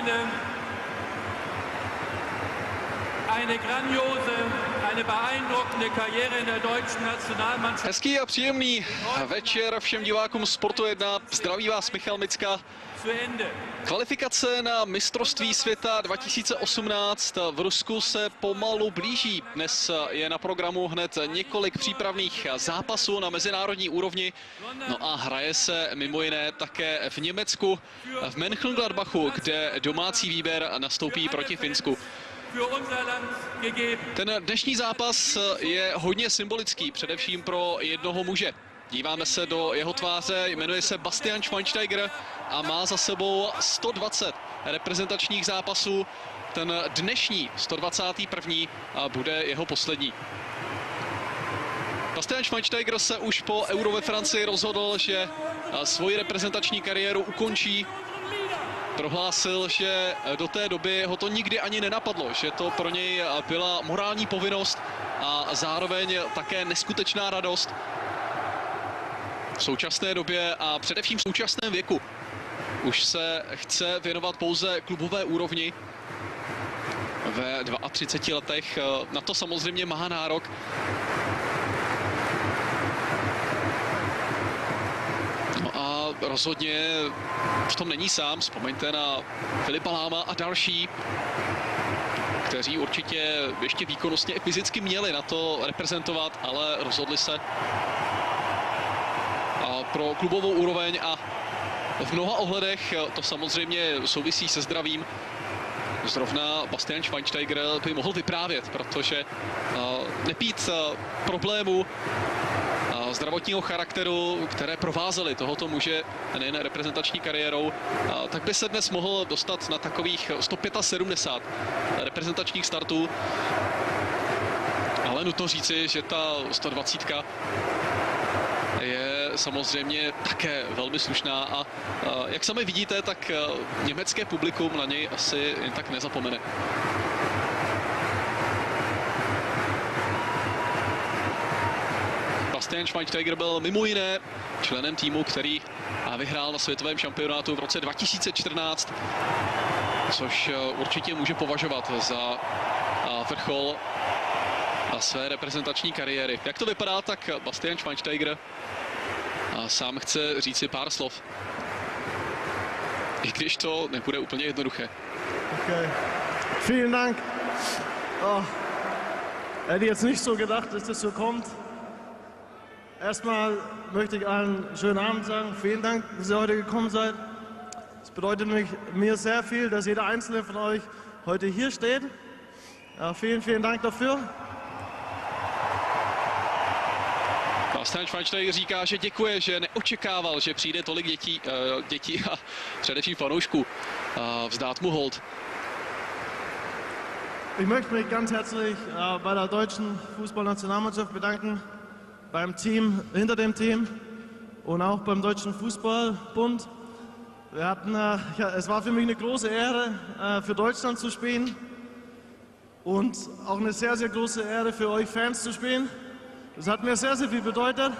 Freunde, eine grandiose, eine beeindruckende Karriere in der deutschen Nationalmannschaft. Hezký a příjemný večer všem divákům Sportu 1. Zdraví vás Michal Micka. Kvalifikace na mistrovství světa 2018 v Rusku se pomalu blíží. Dnes je na programu hned několik přípravných zápasů na mezinárodní úrovni. No a hraje se mimo jiné také v Německu, v Mönchengladbachu, kde domácí výběr nastoupí proti Finsku. Ten dnešní zápas je hodně symbolický, především pro jednoho muže. Díváme se do jeho tváře, jmenuje se Bastian Schweinsteiger a má za sebou 120 reprezentačních zápasů. Ten dnešní 121. bude jeho poslední. Bastian Schweinsteiger se už po Euro ve Francii rozhodl, že svoji reprezentační kariéru ukončí. Prohlásil, že do té doby ho to nikdy ani nenapadlo, že to pro něj byla morální povinnost a zároveň také neskutečná radost. V současné době a především v současném věku už se chce věnovat pouze klubové úrovni. Ve 32 letech na to samozřejmě má nárok. No a rozhodně v tom není sám. Vzpomeňte na Filipa Láma a další, kteří určitě ještě výkonnostně i fyzicky měli na to reprezentovat, ale rozhodli se pro klubovou úroveň a v mnoha ohledech to samozřejmě souvisí se zdravím. Zrovna Bastian Schweinsteiger by mohl vyprávět, protože nepít problémů zdravotního charakteru, které provázely tohoto muže nejen reprezentační kariérou, tak by se dnes mohl dostat na takových 175 reprezentačních startů. Ale nutno říci, že ta 120 je samozřejmě také velmi slušná a jak sami vidíte, tak německé publikum na něj asi jen tak nezapomene. Bastian Schweinsteiger byl mimo jiné členem týmu, který vyhrál na světovém šampionátu v roce 2014, což určitě může považovat za vrchol své reprezentační kariéry. Jak to vypadá, tak Bastian Schweinsteiger sám chce říci pár slov, i když to nebude úplně jednoduché. Okay. Vielen Dank. Oh, hätte jetzt nicht so gedacht, dass das so kommt. Erstmal möchte ich allen schönen Abend sagen. Vielen Dank, dass ihr heute gekommen seid. Es bedeutet mir sehr viel, dass jeder einzelne von euch heute hier steht. Ja, vielen Dank dafür. Bastian Schweinsteiger říká, že děkuje, že neočekával, že přijde tolik dětí a především fanoušků vzdát mu hold. Ich möchte mich ganz herzlich bei der deutschen Fußballnationalmannschaft bedanken, beim Team, hinter dem Team und auch beim Deutschen Fußballbund. Es war für mich eine große Ehre, für Deutschland zu spielen und auch eine sehr, sehr große Ehre für euch Fans zu spielen. Das hat mir sehr, sehr viel bedeutet.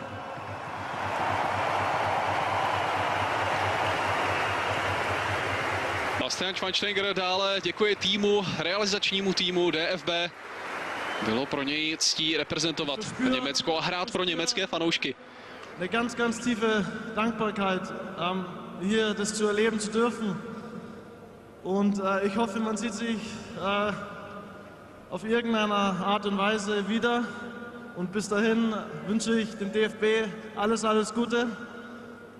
Bastian Schweinsteiger dále děkuje týmu, realizačnímu týmu DFB. Bylo pro něj ctí reprezentovat Německo a hrát pro německé fanoušky. Eine ganz, ganz tiefe Dankbarkeit, hier das zu erleben zu dürfen. Und ich hoffe, man sieht sich auf irgendeiner Art und Weise wieder. Und bis dahin wünsche ich dem DFB alles, alles Gute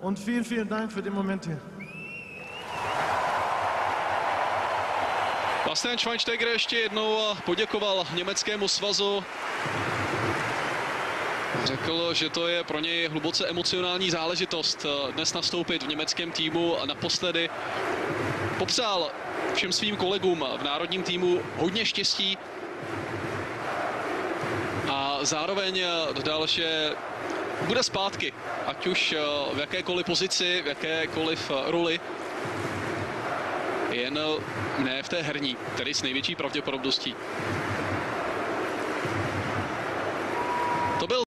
und vielen Dank für den Moment hier. Bastian Schweinsteiger ještě jednou poděkoval německému svazu. Řekl, že to je pro něj hluboce emocionální záležitost dnes nastoupit v německém týmu naposledy. Popřál všem svým kolegům v národním týmu hodně štěstí. A zároveň dodal, že bude zpátky, ať už v jakékoliv pozici, v jakékoliv roli, jen ne v té herní, tedy s největší pravděpodobností.